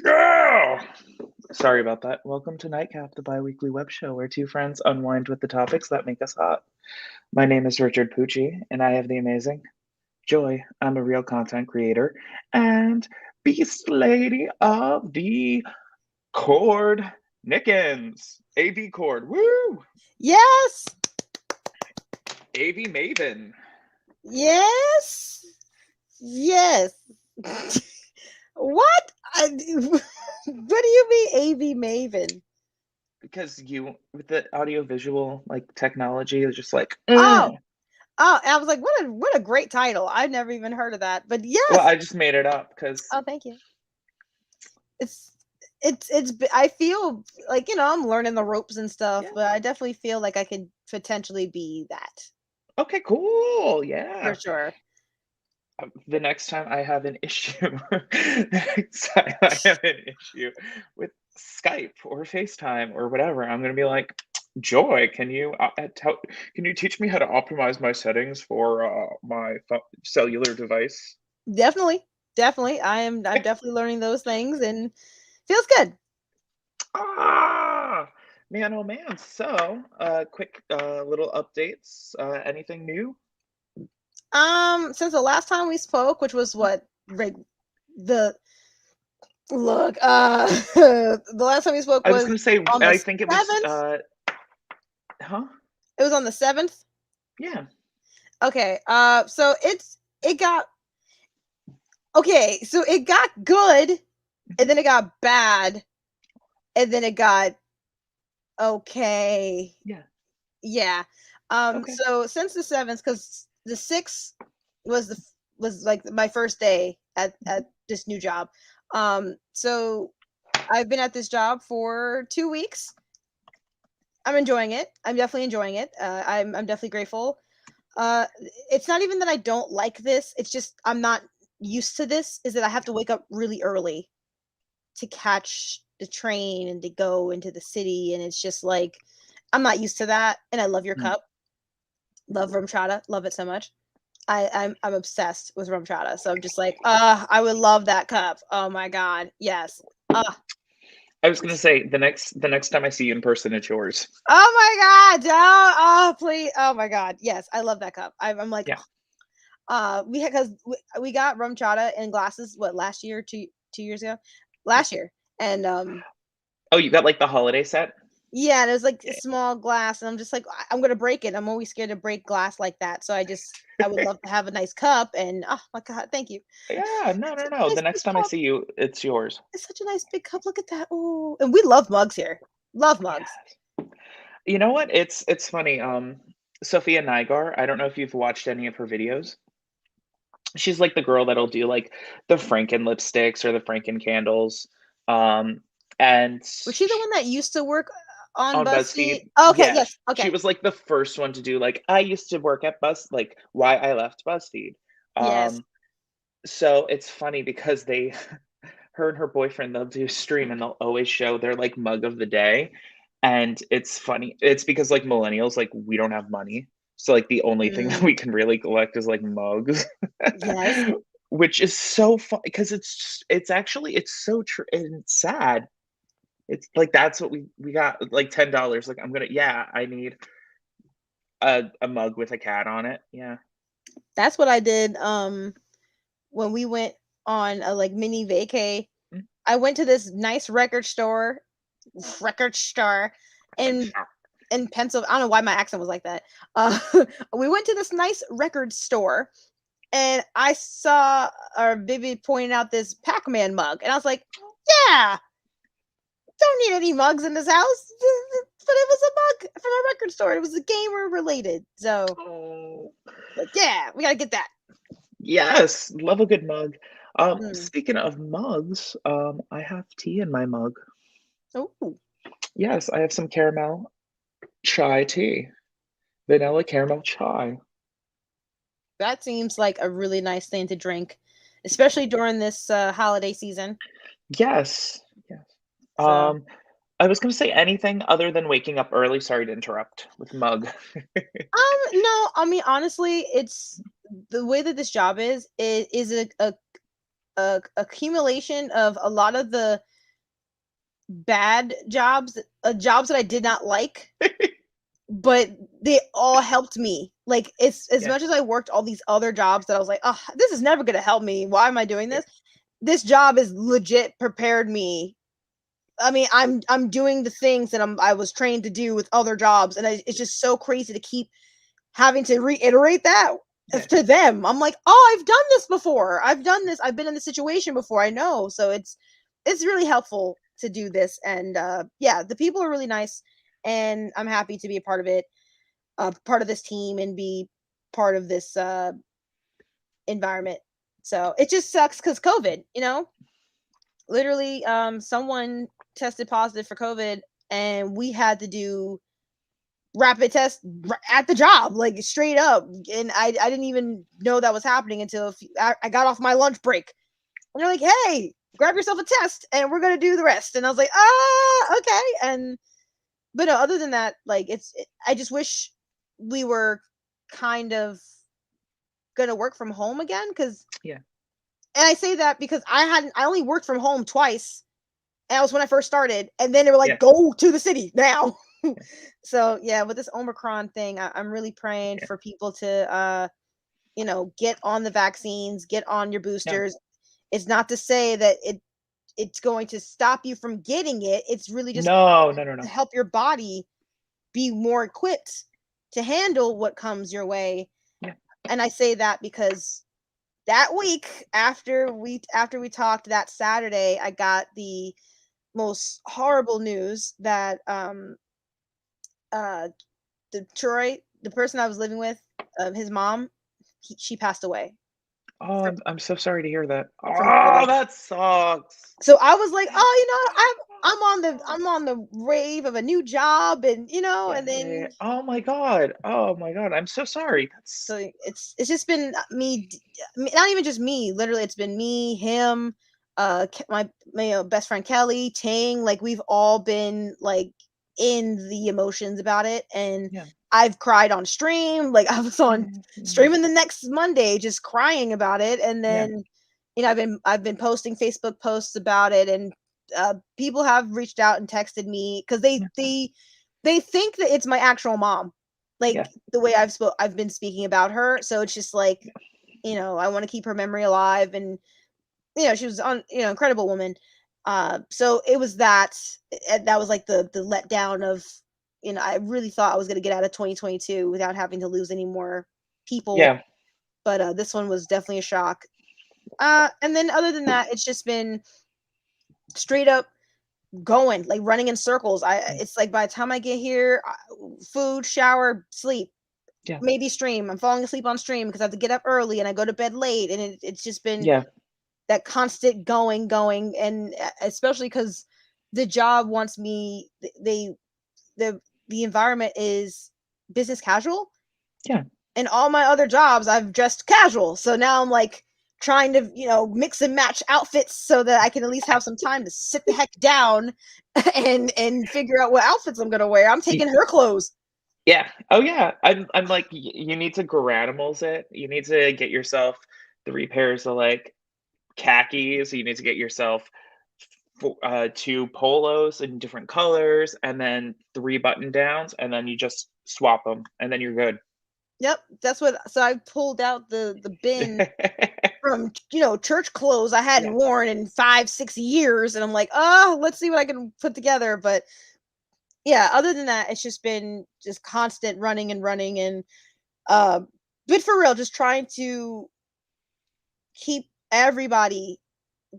Yeah! Sorry about that. Welcome to Nightcap, the bi-weekly web show where two friends unwind with the topics that make us hot. My name is Richard Pucci, and I have the amazing Joy. I'm a real content creator and Beast Lady of the Cord Nickens. AV Cord. Woo! Yes. AV Maven. Yes. Yes. What? What do you mean AV Maven? Because you, with the audio-visual like technology, is just like, Oh, I was like, what a great title. I've never even heard of that. But Well, yes. I just made it up because Oh, thank you. It's I feel like, I'm learning the ropes and stuff, Yeah. but I definitely feel like I could potentially be that. Okay, cool. For Yeah. sure. The next time I have an issue, with Skype or FaceTime or whatever, I'm gonna be like, Joy, can you teach me how to optimize my settings for my cellular device? Definitely. Definitely. I'm definitely learning those things and feels good. Ah, man, oh man. So, quick little updates. Anything new? Since the last time we spoke, which was what, like the look, the last time we spoke I was was gonna say, on the I think it was, 7th. huh? It was on the 7th. Yeah. Okay. So it got okay. So it got good, and then it got bad, and then it got okay. Yeah. Yeah. Okay. So since the 7th, because the 6th was like my first day at this new job. So I've been at this job for 2 weeks. I'm enjoying it. I'm definitely enjoying it. I'm definitely grateful. It's not even that I don't like this. It's just I'm not used to this. Is that I have to wake up really early to catch the train and to go into the city, and it's just like I'm not used to that. And I love your Mm. cup. Love rum chata. Love it so much. I'm obsessed with rum chata. So I'm just like, I would love that cup. Oh my god, yes. I was gonna say the next time I see you in person, it's yours. Oh my god, don't. Oh please. Oh my god, yes. I love that cup. I'm like, Yeah. we had because we got rum chata in glasses. What, last year, 2 years ago, last year, and Oh, you got like the holiday set? yeah, and it was like a Yeah. small glass, and I'm just like, I'm gonna break it. I'm always scared to break glass like that. So I would love to have a nice cup, and oh my god, thank you. Yeah, no, It's no, such no. a The nice big next time I cup. see you, it's yours. It's such a nice big cup. Look at that. Oh, and we love mugs here. Love mugs. Yeah. You know what? It's funny. Sophia Nygaard, I don't know if you've watched any of her videos. She's like the girl that'll do like the Franken lipsticks or the Franken candles. Um, and Was she the one that used to work on on BuzzFeed? BuzzFeed, Okay, yeah, yes. she Okay. was like the first one to do like I used to work at like why I left BuzzFeed. Yes. Um, so it's funny because they her and her boyfriend, they'll do a stream and they'll always show their like mug of the day. And it's funny. It's because like millennials, like we don't have money. So like the only thing that Mm, we can really collect is like mugs. yes. Which is so fun because it's actually it's so true and it's sad. It's like that's what we got like $10. Like I'm gonna yeah, I need a mug with a cat on it. Yeah. That's what I did. When we went on a like mini vacay, Mm. I went to this nice record store in Pennsylvania. I don't know why my accent was like that. Uh, we went to this nice record store, and I saw our baby pointing out this Pac-Man mug, and I was like, "Yeah, don't need any mugs in this house." But it was a mug from a record store. It was a gamer related, so Oh. like, yeah, we gotta get that. Yes, love a good mug. Mm. Speaking of mugs, I have tea in my mug. Oh, Yes, I have some caramel chai tea, vanilla caramel chai. that seems like a really nice thing to drink, especially during this holiday season. Yes, yes. So Um, I was gonna say anything other than waking up early. Sorry to interrupt with mug. No, I mean, honestly, it's the way that this job is, it is a accumulation of a lot of the bad jobs, jobs that I did not like, but they all helped me. Like, it's as Yeah, much as I worked all these other jobs that I was like, oh, this is never gonna help me. Why am I doing yeah, this? This job is legit prepared me. I mean, I'm doing the things that I was trained to do with other jobs, and it's just so crazy to keep having to reiterate that yeah. to them. I'm like, oh, I've done this before. I've done this. I've been in this situation before. I know. So it's really helpful to do this, and yeah, the people are really nice, and I'm happy to be a part of it, part of this team, and be part of this environment. So it just sucks because COVID, literally, someone tested positive for COVID, and we had to do rapid test at the job, like straight up. And I didn't even know that was happening until I got off my lunch break. And they're like, hey, grab yourself a test and we're going to do the rest. And I was like, okay. And, but no, other than that, like, I just wish we were kind of going to work from home again. Yeah. And I say that because I only worked from home twice. And that was when I first started. And then they were like, Yeah. go to the city now. Yeah. So yeah, with this Omicron thing, I'm really praying Yeah. for people to get on the vaccines, get on your No. boosters. It's not to say that it's going to stop you from getting it. It's really just No. No. No. to No. help your body be more equipped to handle what comes your way. Yeah. And I say that because that week after we talked that Saturday, I got the most horrible news that uh Detroit, the person I was living with, his mom, she passed away Oh, from I'm so sorry to hear that. Oh, COVID. that sucks. So I was like, oh, I'm on the rave of a new job, and Yeah. and Yeah. Yeah. then Oh my God. Oh my God. I'm so sorry. so That's it's just been not even just me. Literally, it's been me, him, my best friend Kelly, Ting. Like, we've all been like in the emotions about it, and yeah. I've cried on stream. Like, I was on Yeah. Yeah. streaming the next Monday, just crying about it, and Yeah. then I've been posting Facebook posts about it, and people have reached out and texted me because Yeah. they think that it's my actual mom, Yeah. like the way I've been speaking about her. So it's just like, I want to keep her memory alive, and she was incredible woman. So it was that was like the letdown of, I really thought I was going to get out of 2022 without having to lose any more people, Yeah. but this one was definitely a shock. And then other than that, it's just been straight up going, like running in circles. It's like by the time I get here, food, shower, sleep, Yeah. maybe stream. I'm falling asleep on stream because I have to get up early and I go to bed late, and it's just been Yeah. that constant going, and especially because the job wants me. The environment is business casual, Yeah. and all my other jobs I've dressed casual. So now I'm like trying to, mix and match outfits so that I can at least have some time to sit the heck down and figure out what outfits I'm gonna wear. I'm taking her clothes. Yeah. Oh, yeah. I'm like, you need to Garanimals it. You need to get yourself 3 pairs of, like, khakis. You need to get yourself 2 polos in different colors, and then 3 button downs, and then you just swap them, and then you're good. Yep, that's what. So I pulled out the bin from church clothes I Yeah. hadn't worn in 5-6 years, and I'm like, oh, let's see what I can put together. But yeah, other than that, it's just been just constant running and running, and uh, but for real, just trying to keep everybody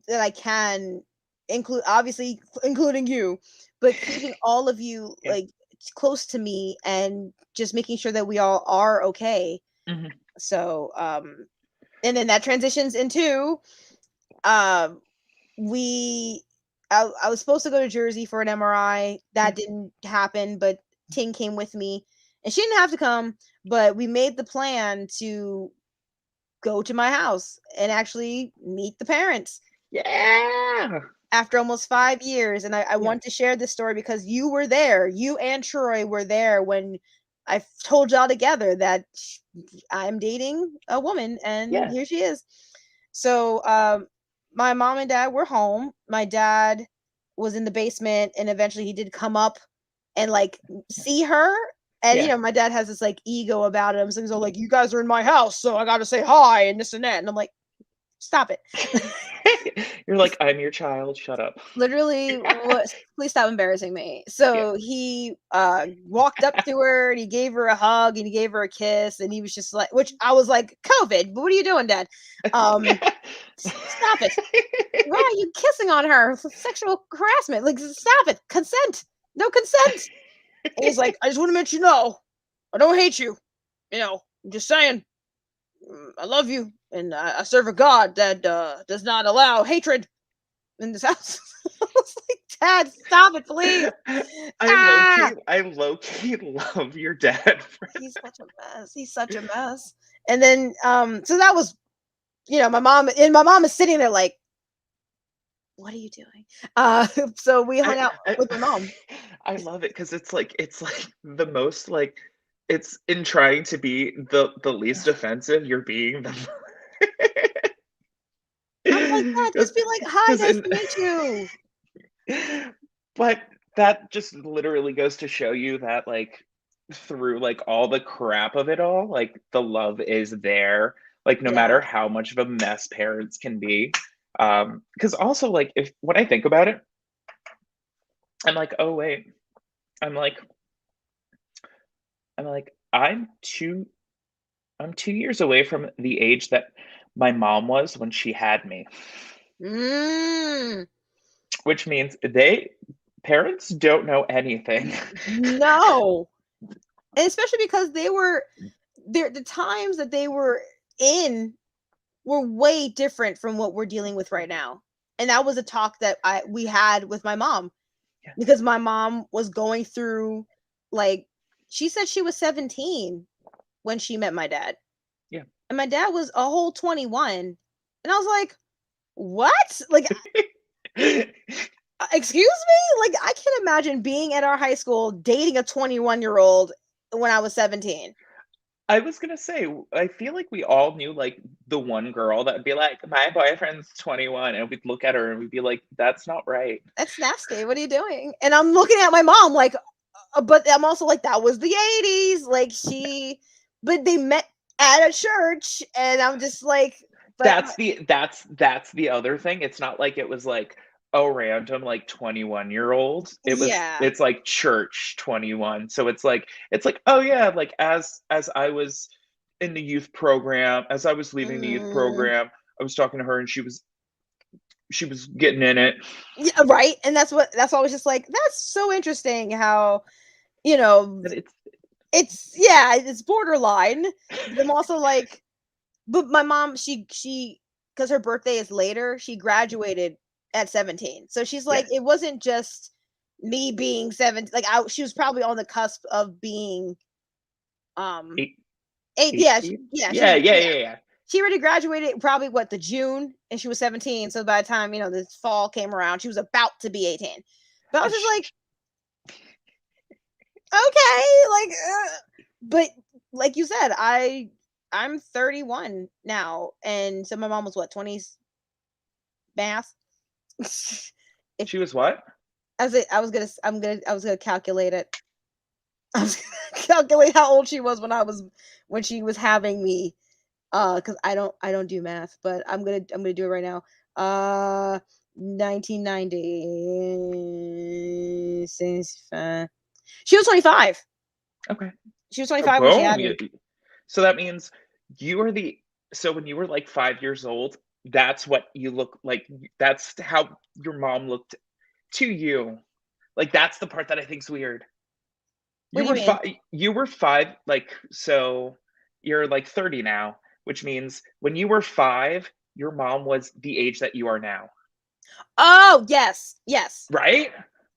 that I can, including you, but keeping all of you Yeah. like close to me, and just making sure that we all are okay. Mhm. So, and then that transitions into um we I was supposed to go to Jersey for an MRI. Yeah. That didn't happen, but Ting came with me, and she didn't have to come, but we made the plan to go to my house and actually meet the parents. Yeah. after almost 5 years. And I Yeah. want to share this story because you were there. You and Troy were there when I told y'all together that I'm dating a woman, and Yeah. here she is. So, my mom and dad were home. My dad was in the basement, and eventually he did come up and like see her. And Yeah. my dad has this like ego about him, so he's all like, "You guys are in my house, so I got to say hi and this and that." And I'm like, "Stop it!" You're like, I'm your child. Shut up. Literally, please stop embarrassing me. Yeah. So he walked up to her and he gave her a hug and he gave her a kiss, and he was just like, which I was like, COVID, but what are you doing, Dad? Um, Stop it. Why are you kissing on her? Sexual harassment. Like, stop it. Consent. No consent. And he's like, I just want to let you know, I don't hate you. I'm just saying, I love you, and I serve a God that does not allow hatred in this house. I was like, Dad, stop it, please. I low Ah, key, I low key love your dad. he's such a mess. He's such a mess. And then, so that was, my mom is sitting there like, what are you doing? So we hung I, out I with my mom. I love it because it's like the most like it's in trying to be the least offensive. You're being the I was like, Dad, just be like, hi, because nice in to meet you. but that just literally goes to show you that like through like all the crap of it all, like the love is there. Like no Yeah. matter how much of a mess parents can be. Because also like if when I think about it, I'm like, oh wait, I'm like I'm like, I'm 2 years away from the age that my mom was when she had me, Mm, which means parents don't know anything. no. And especially because they were the times that they were in were way different from what we're dealing with right now. And that was a talk that we had with my mom, Yeah, because my mom was going through, like, she said she was 17 when she met my dad. yeah. And my dad was a whole 21. And I was like, "What?" Like, excuse me? Like, I can imagine being at our high school dating a 21-year-old when I was 17. I was gonna say, I feel like we all knew like the one girl that would be like, my boyfriend's 21, and we'd look at her and we'd be like, that's not right. That's nasty. What are you doing? And I'm looking at my mom like, but I'm also like, that was the 80s. Like, but they met at a church, and I'm just like, but That's the other thing. It's not like it was like a random like 21-year-old. yeah. It's like church 21. So it's like, oh yeah, like as I was in the youth program, as I was leaving the youth Mm, program, I was talking to her and she was getting in it. yeah, right. And that's why I was just like, that's so interesting how, you know, And it's it's borderline. But I'm also like, but my mom, because her birthday is later, she graduated at 17. So she's yeah, like, it wasn't just me being 17. Like, she was probably on the cusp of being um eight, 8. Yeah, 18. yeah, Yeah, yeah, yeah. yeah, yeah. She already graduated probably the June, and she was 17. So by the time, this fall came around, she was about to be 18. But I was And just like, okay, like, but like you said, I'm 31 now, and so my mom was what, 20s math. If she was what? I was gonna calculate it. I was gonna calculate how old she was when she was having me. Because I don't do math, but I'm gonna do it right now. 1990. She was 25. Okay. She was 25 when she Boom. had me. So that means you are the so when you were like 5 years old, that's what you look like. That's how your mom looked to you. Like that's the part that I think's weird. What You do you were mean? five. You were five. Like so, you're like 30 now, which means when you were five, your mom was the age that you are now, Oh, yes, yes. right?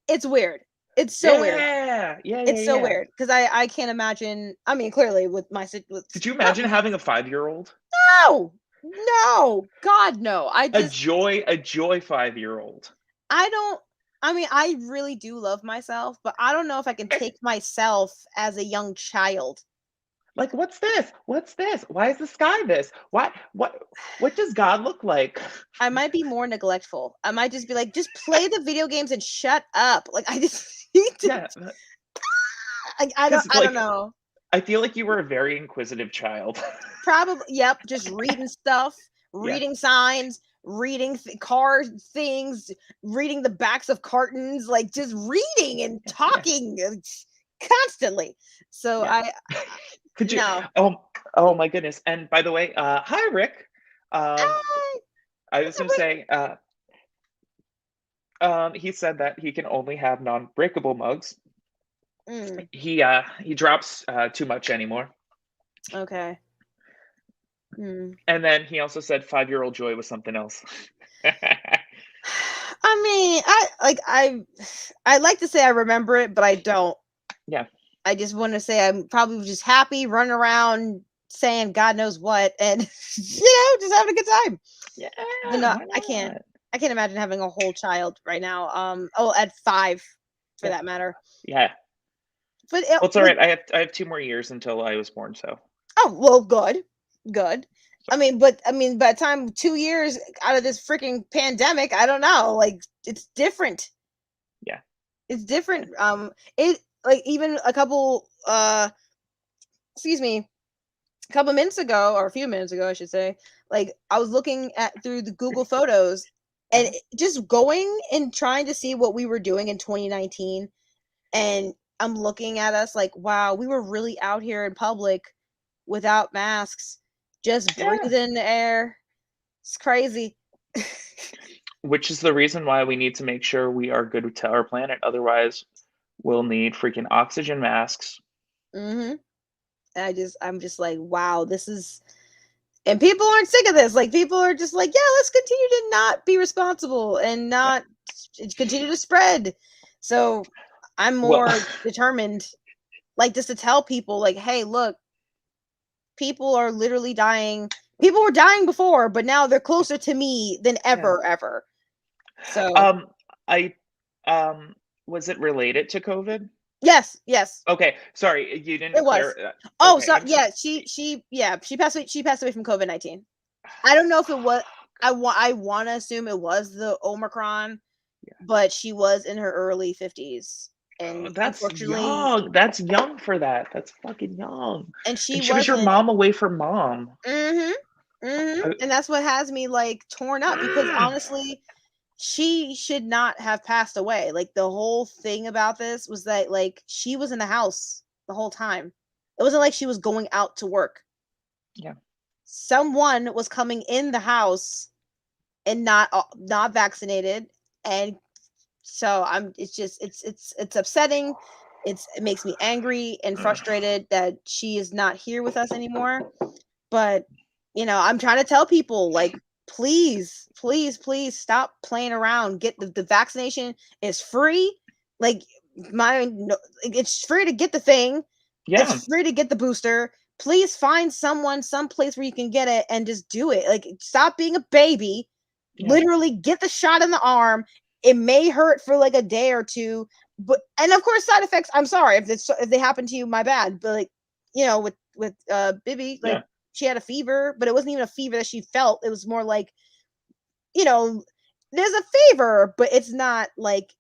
It's weird. It's so weird. Yeah, yeah, yeah, It's so yeah. weird because I can't imagine. I mean, clearly with with Could you not imagine having a 5-year-old? no, no, God no. I just A joy 5-year-old. I really do love myself, but I don't know if I can take myself as a young child. Like, what's this? What's this? Why is the sky this? What does God look like? I might be more neglectful. I might just be like, just play the video games and shut up. Like I just need to. Yeah, I because don't like know. I feel like you were a very inquisitive child. Probably, yep. Just reading stuff, Yeah, reading signs, reading car things, reading the backs of cartons, like just reading and yeah, yeah, talking constantly. So yeah. Could you? no. Oh, oh my goodness! And by the way, hi Rick. Um, Ah, I was what's up, going to Rick? say, he said that he can only have non-breakable mugs. Mm, He drops too much anymore. okay. Mm. And then he also said 5-year-old Joy was something else. I mean, I like to say I remember it, but I don't. Yeah, I just want to say I'm probably just happy, running around saying God knows what, and just having a good time. yeah. But no, Why I can't. not? I can't imagine having a whole child right now. At 5, for Yeah, that matter. yeah. But Well, it's all with right. I have 2 more years until I was born, so oh well, good, good. so I mean, by the time 2 years out of this freaking pandemic, I don't know. Like, it's different. yeah, It's different. It like even a couple. Excuse me, a couple minutes ago, or a few minutes ago, I should say, like I was looking at through the Google Photos and uh-huh. just going and trying to see what we were doing in 2019. And I'm looking at us like, wow, we were really out here in public without masks, just Yeah. breathing the air. It's crazy. Which is the reason why we need to make sure we are good to our planet. Otherwise, we'll need freaking oxygen masks. hmm I'm just like, wow, this is, and people aren't sick of this. Like, people are just like, yeah, let's continue to not be responsible and Yeah. not continue to spread. So I'm Well, more determined, like, just to tell people, like, hey, look, people are literally dying. People were dying before, but now they're closer to me than yeah. ever. So Um, I was it related to COVID? yes, Okay, sorry, you it didn't was. clear. Oh, Okay, so I'm yeah, she passed away. She passed away from COVID-19. I don't know if it was. I want to assume it was the Omicron, but she was in her early 50s, oh, and that's unfortunately, young. That's young for that. That's fucking young. and she And she was your wasn't. mom away from mom. Mhm. Mhm. I, And that's what has me like torn up because honestly, she should not have passed away. Like the whole thing about this was that like she was in the house the whole time. It wasn't like she was going out to work. yeah, Someone was coming in the house and not vaccinated, and so I'm it's just it's upsetting. It makes me angry and frustrated that she is not here with us anymore. But I'm trying to tell people like please, please, please stop playing around. Get the vaccination is free. Like my no, it's free to get the thing. yeah, It's free to get the booster. Please find someone, someplace where you can get it and just do it. Like stop being a baby. yeah, Literally get the shot in the arm. It may hurt for like a day or two, but and of course side effects. I'm sorry if they happen to you, my bad. But like with Bibby, like yeah, she had a fever, but it wasn't even a fever that she felt. It was more like you know there's a fever, but it's not like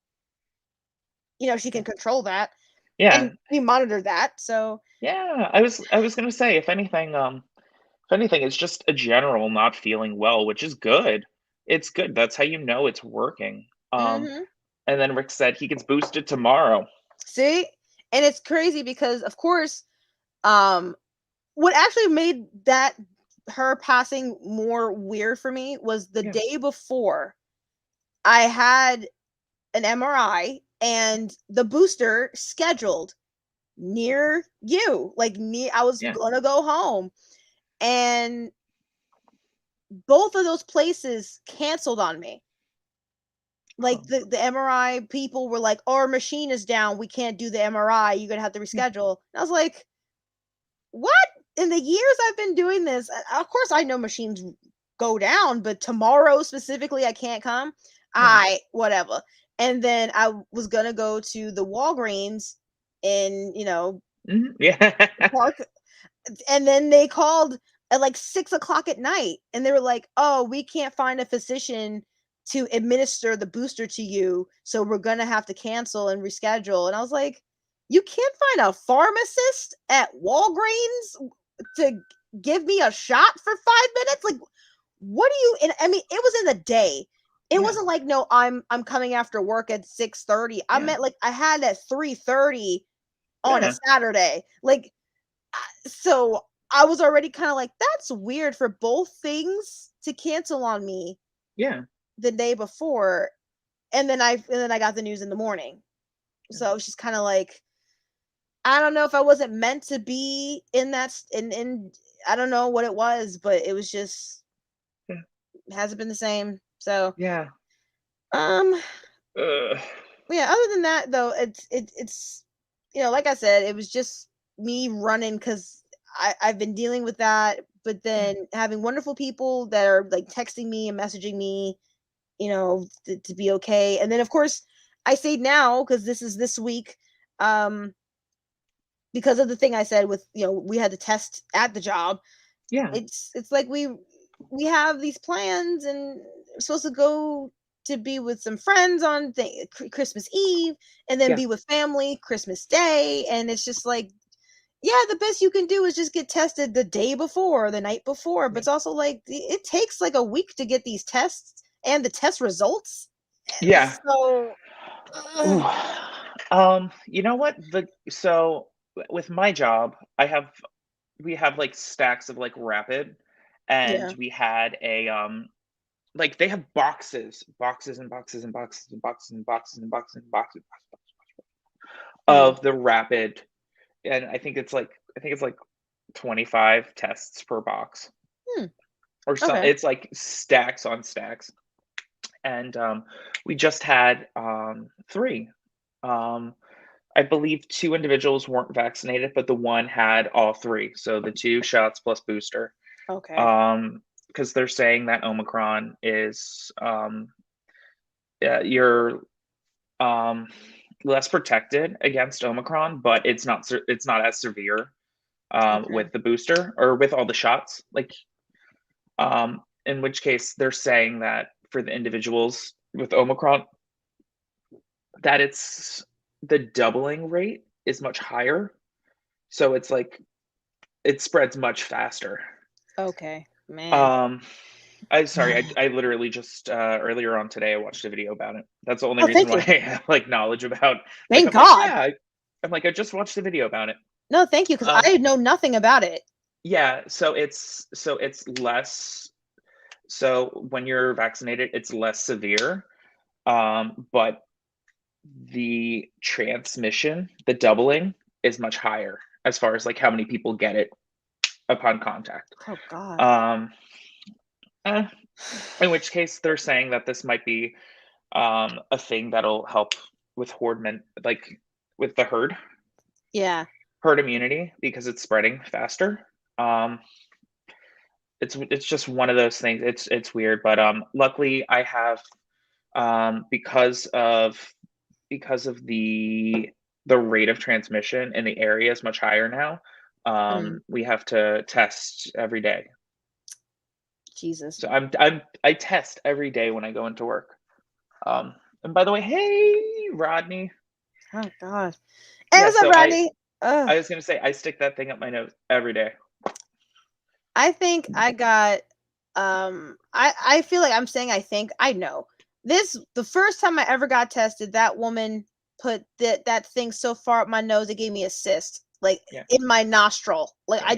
she yeah, can control that, yeah. and we monitor that. So Yeah, I was gonna say, if anything, it's just a general not feeling well, which is good. It's good. That's how you know it's working. hmm And then Rick said he gets boosted tomorrow. see, and it's crazy because of course, um, what actually made that her passing more weird for me was the Yeah, day before I had an MRI and the booster scheduled near you. Like I was yeah. gonna go home. And both of those places canceled on me. Like Oh, the MRI people were like, our machine is down. We can't do the MRI. You're gonna have to yeah, reschedule. And I was like, what? In the years I've been doing this, of course I know machines go down, but tomorrow specifically I can't come. Yeah. Whatever. And then I was gonna go to the Walgreens in, Yeah. the park, and then they called at like 6 o'clock at night, and they were like, "Oh, we can't find a physician to administer the booster to you, so we're gonna have to cancel and reschedule." And I was like, "You can't find a pharmacist at Walgreens to give me a shot for 5 minutes? Like, what do you?" And I mean, it was in the day. It Yeah. wasn't like, no, I'm coming after work at 6:30. I Yeah. meant like I had at 3:30 on a Yeah. Saturday. Like, so I was already kind of like, that's weird for both things to cancel on me Yeah. the day before, and then I got the news in the morning. So I was just kind of like, I don't know if I wasn't meant to be in in I don't know what it was, but it was just, Yeah. hasn't been the same. So Yeah. um Ugh. yeah, other than that though, it's like I said, it was just me running because I've been dealing with that, but Yeah. then having wonderful people that are like texting me and messaging me, to be okay. And then of course I say now, because this is this week, um, because of the thing I said with, we had to test at the job. Yeah. It's like we have these plans, and we're supposed to go to be with some friends on Christmas Eve, and then Yeah. be with family Christmas Day, and it's just like, yeah, the best you can do is just get tested the day before, the night before, but Yeah. it's also like it takes like a week to get these tests and the test results. Yeah. So, Ooh. ugh, You know what? With my job, we have like stacks of like rapid, and yeah. we had a like they have boxes and boxes and boxes and boxes and boxes and boxes and boxes Mm, of the rapid, and I think it's like 25 tests per box hmm, or so. okay. It's like stacks on stacks, and we just had three. Um, I believe two individuals weren't vaccinated, but the one had all three, so the two shots plus booster. Okay. Because they're saying that Omicron is yeah, you're um, less protected against Omicron, but it's not as severe Okay. with the booster or with all the shots. Like, in which case they're saying that for the individuals with Omicron, that it's the doubling rate is much higher. So it's like it spreads much faster. Okay. Man. Um, I sorry, I literally just earlier on today I watched a video about it. That's the only Oh, reason thank why you. I have like knowledge about like Thank I'm like, God. yeah, I'm like I just watched a video about it. No, thank you, because Um I know nothing about it. yeah, so it's less so when you're vaccinated, it's less severe. But the transmission, the doubling is much higher as far as like how many people get it upon contact. Oh God. Um eh, in which case they're saying that this might be a thing that'll help with like with the Yeah. herd immunity because it's spreading faster. Um, it's just one of those things. It's weird, but luckily I have because of the rate of transmission in the area is much higher now. Mm, We have to test every day. Jesus. So I test every day when I go into work. And by the way, hey Rodney. Oh God. Hey, Yeah, what's up, so I Rodney? Ugh. I was gonna say I stick that thing up my nose every day. I think I got I feel like I'm saying, I think I know. This the first time I ever got tested, that woman put that thing so far up my nose it gave me a cyst, like Yeah. in my nostril. Like, I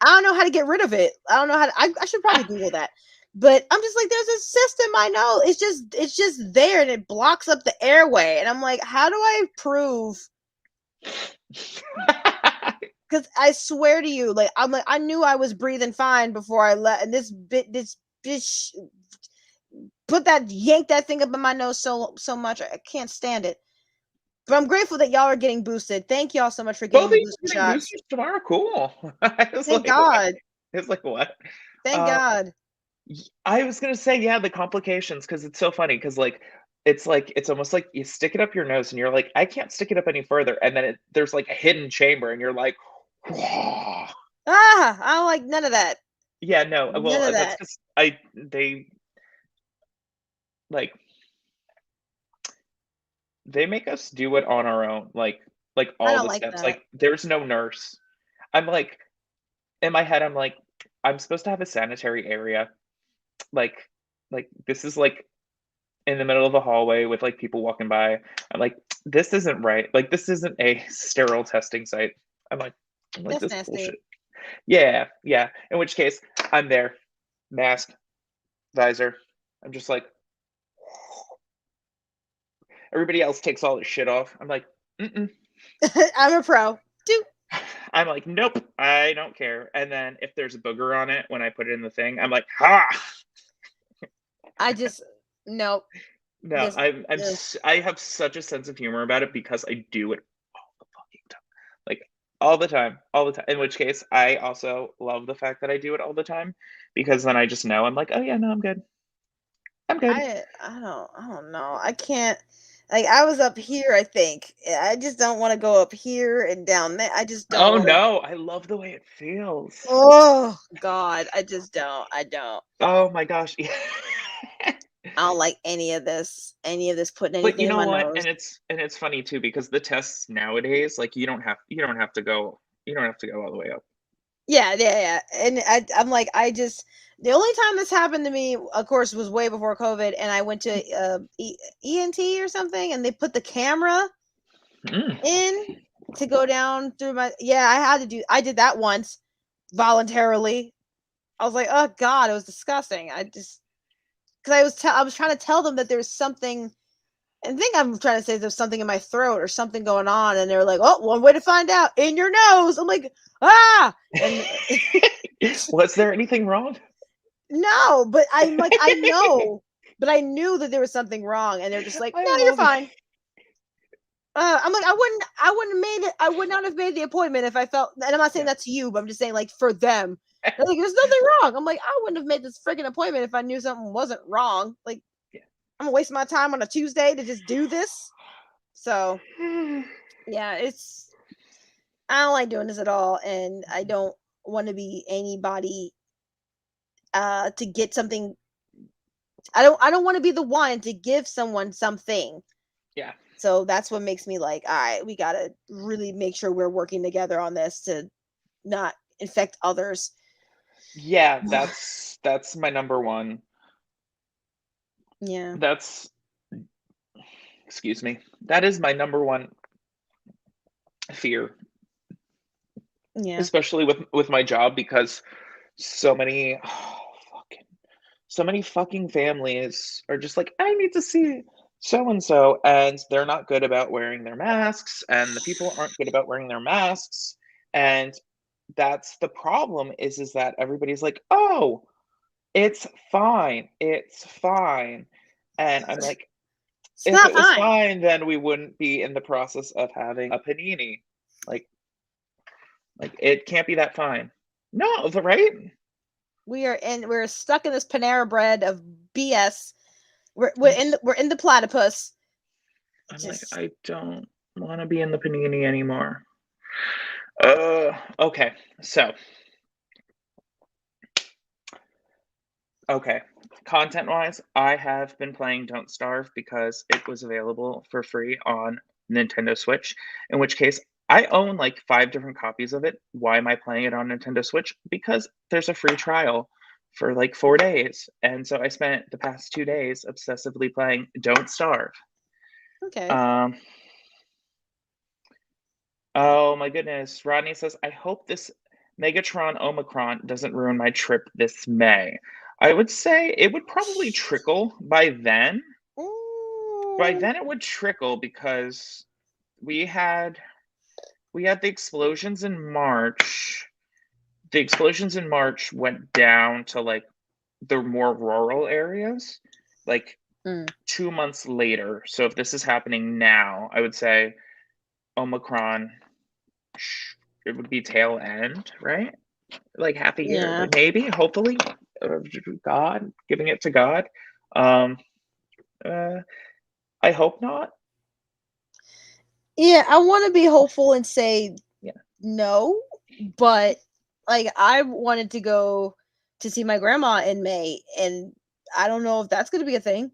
don't know how to get rid of it. I don't know how to, I should probably Google that. But I'm just like, there's a cyst in my nose. It's just there, and it blocks up the airway. And I'm like, how do I prove? Because I swear to you, like, I'm like, I knew I was breathing fine before I let, and this bitch yanked that thing up in my nose so much, I can't stand it. But I'm grateful that y'all are getting boosted. Thank y'all so much for getting Both of the you booster are getting shots. boosters tomorrow. Cool. I was Thank like, what? God. It's like what? Thank Uh, God. I was gonna say, yeah, the complications, because it's so funny, because it's almost like you stick it up your nose and you're like, I can't stick it up any further, and then there's like a hidden chamber, and you're like, "Whoa." Ah, I don't like none of that. Yeah, no, None well, of that's that. because they like they make us do it on our own, like I all don't the like steps. that. Like, there's no nurse. I'm like, in my head, I'm like, I'm supposed to have a sanitary area. Like, this is like in the middle of a hallway with like people walking by. I'm like, this isn't right. Like, this isn't a sterile testing site. I'm like, That's this nasty. bullshit. Yeah, yeah. In which case, I'm there, mask, visor. I'm just like, everybody else takes all this shit off. I'm like, mm-mm. I'm a pro. Do I'm like, nope, I don't care. And then if there's a booger on it when I put it in the thing, I'm like, ha. I just nope. No, Just ugh. I have such a sense of humor about it because I do it all the fucking time. Like, all the time, all the time. In which case, I also love the fact that I do it all the time, because then I just know, I'm like, oh yeah, no, I'm good. I'm good. I don't know. I can't, like, I was up here, I think. I just don't want to go up here and down there. I just don't Oh want to. no, I love the way it feels. Oh God, I just don't. I don't. Oh my gosh. I don't like any of this putting But anything you in know my what? nose. And it's funny too, because the tests nowadays, like, you don't have to go all the way up. Yeah, yeah, yeah. And I'm like, I just the only time this happened to me, of course, was way before COVID, and I went to ENT or something, and they put the camera Mm. in to go down through my. Yeah, I did that once voluntarily. I was like, oh God, it was disgusting. I just because I was trying to tell them that there's something. I think I'm trying to say there's something in my throat or something going on, and they're like, "Oh, one way to find out in your nose." I'm like, "Ah!" And Was there anything wrong? no, but I'm like, I know, but I knew that there was something wrong, and they're just like, I "No, you're love it. fine." I'm like, I wouldn't have made it. I would not have made the appointment if I felt. And I'm not saying Yeah. that to you, but I'm just saying, like, for them, they're like, "There's nothing wrong." I'm like, I wouldn't have made this freaking appointment if I knew something wasn't wrong. Like, I'm gonna waste my time on a Tuesday to just do this. So Yeah. yeah, I don't like doing this at all, and I don't want to be anybody to get something. I don't want to be the one to give someone something. Yeah. So that's what makes me like, all right, we gotta really make sure we're working together on this to not infect others. Yeah, that's my number one. Yeah, That's excuse me. That is my number one fear, yeah. especially with my job, because so many fucking so many fucking families are just like, I need to see so and so, and they're not good about wearing their masks, and the people aren't good about wearing their masks, and that's the problem, is that everybody's like, "Oh, it's fine," and I'm like, It's if not it was fine. fine, then we wouldn't be in the process of having a panini. Like it can't be that fine. No, the right? We're stuck in this Panera bread of BS. Yes. We're in the platypus. I'm like, Just I don't want to be in the panini anymore. Okay. So, okay. Content wise, I have been playing Don't Starve because it was available for free on Nintendo Switch, in which case I own like 5 different copies of it. Why am I playing it on Nintendo Switch? Because there's a free trial for like 4 days. And so I spent the past 2 days obsessively playing Don't Starve. okay. Um, oh my goodness. Rodney says, I hope this Megatron Omicron doesn't ruin my trip this May. I would say it would probably trickle by then. By Mm, then it would trickle, because we had the explosions in March. The explosions in March went down to like the more rural areas, like mm, 2 months later. So if this is happening now, I would say Omicron, it would be tail end, right? Like half a year, yeah. maybe, hopefully. God, giving it to God. Um, uh, I hope not. Yeah, I want to be hopeful and say Yeah, no, but like I wanted to go to see my grandma in May, and I don't know if that's going to be a thing.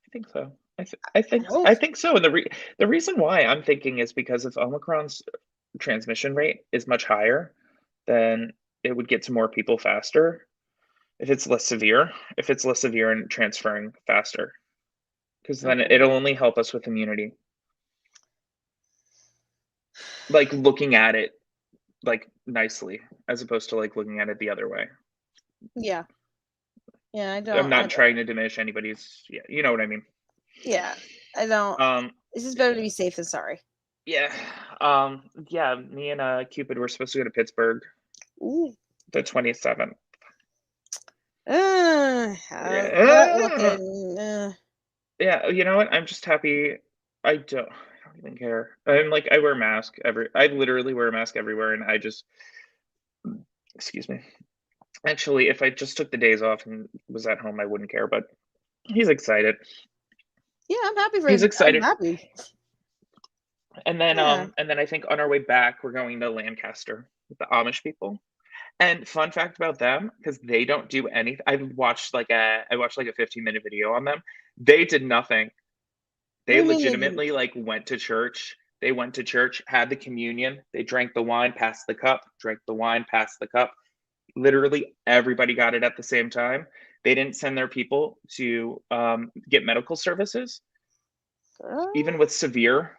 I think so. I hope. I think so. And the reason why I'm thinking is because if Omicron's transmission rate is much higher, then it would get to more people faster. If it's less severe, if it's less severe and transferring faster, because then Okay. it'll only help us with immunity. Like looking at it like nicely, as opposed to like looking at it the other way. Yeah. Yeah, I I'm don't. I not don't. trying to diminish anybody's. Yeah, you know what I mean. Yeah, I don't. Um, This is better to be safe than sorry. yeah, yeah. Me and Cupid were supposed to go to Pittsburgh Ooh. the 27th. How's that Yeah, looking? yeah. You know what? I'm just happy. I don't even care. I'm like I wear a mask every. I literally wear a mask everywhere, and I just. Excuse me. Actually, if I just took the days off and was at home, I wouldn't care. But he's excited. Yeah, I'm happy for He's him. I'm excited. happy. Yeah. And then I think on our way back, we're going to Lancaster with the Amish people. And fun fact about them, because they don't do anything. I watched like a 15-minute video on them. They did nothing. What They do you mean they didn't? legitimately like went to church. They went to church, had the communion, they drank the wine, passed the cup, drank the wine, passed the cup. Literally everybody got it at the same time. They didn't send their people to get medical services, even with severe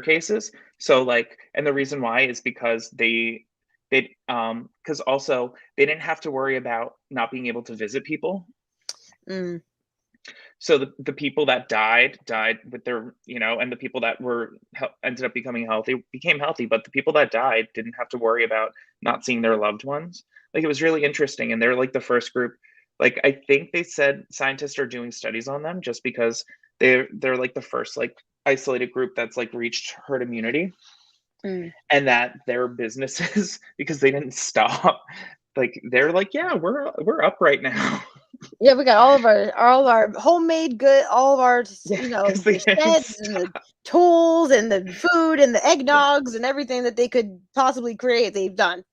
cases. So like, and the reason why is because they because also they didn't have to worry about not being able to visit people. Mm, So the people that died with their, and the people that were ended up becoming healthy became healthy, but the people that died didn't have to worry about not seeing their loved ones. Like it was really interesting, and they're like the first group. Like I think they said scientists are doing studies on them just because they're like the first like isolated group that's like reached herd immunity, mm. and that their businesses because they didn't stop. Like they're like, yeah, we're up right now. Yeah, we got all of our homemade good, all of our Yeah, because they the didn't sheds and the tools and the food and the yeah, eggnogs and everything that they could possibly create. They've done.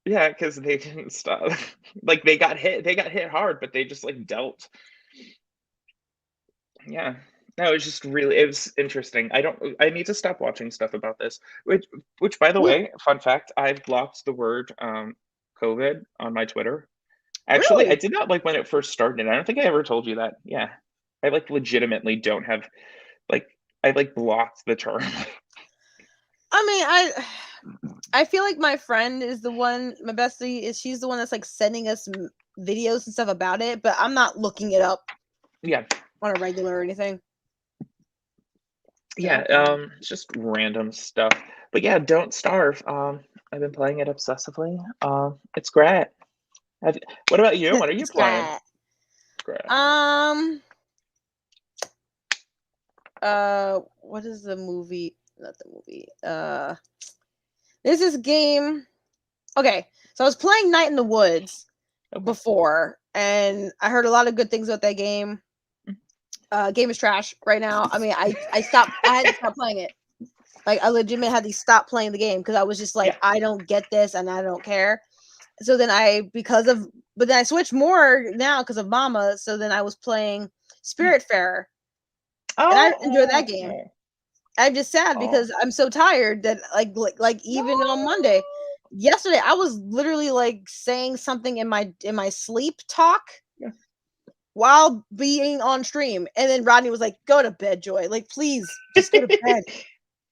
yeah, because they didn't stop. Like they got hit hard, but they just like dealt. Yeah. No, it was interesting. I need to stop watching stuff about this. Which by the Yeah, way, fun fact, I've blocked the word COVID on my Twitter. Actually, I really. did not like when it first started. I don't think I ever told you that. Yeah. I like legitimately don't have like I like blocked the term. I mean, I feel like my friend is the one. My bestie is she's the one that's like sending us videos and stuff about it, but I'm not looking it up Yeah. on a regular or anything. Yeah, So it's just random stuff. But yeah, Don't Starve. I've been playing it obsessively. It's great. Have, what about you? What are you it's playing? great. Great. Um. What is the movie? Not the movie. There's this game. Okay, so I was playing Night in the Woods Okay. before, and I heard a lot of good things about that game. Game is trash right now. I mean, I stopped. I had to stop playing it. Like I legitimately had to stop playing the game because I was just like, Yeah. I don't get this and I don't care. So then but then I switched more now because of Mama. So then I was playing Spiritfarer, and I enjoy that game. Oh. I'm just sad Oh. because I'm so tired that like even on Monday, yesterday I was literally like saying something in my sleep talk Yeah. while being on stream, and then Rodney was like, "Go to bed, Joy. Like, please, just go to bed."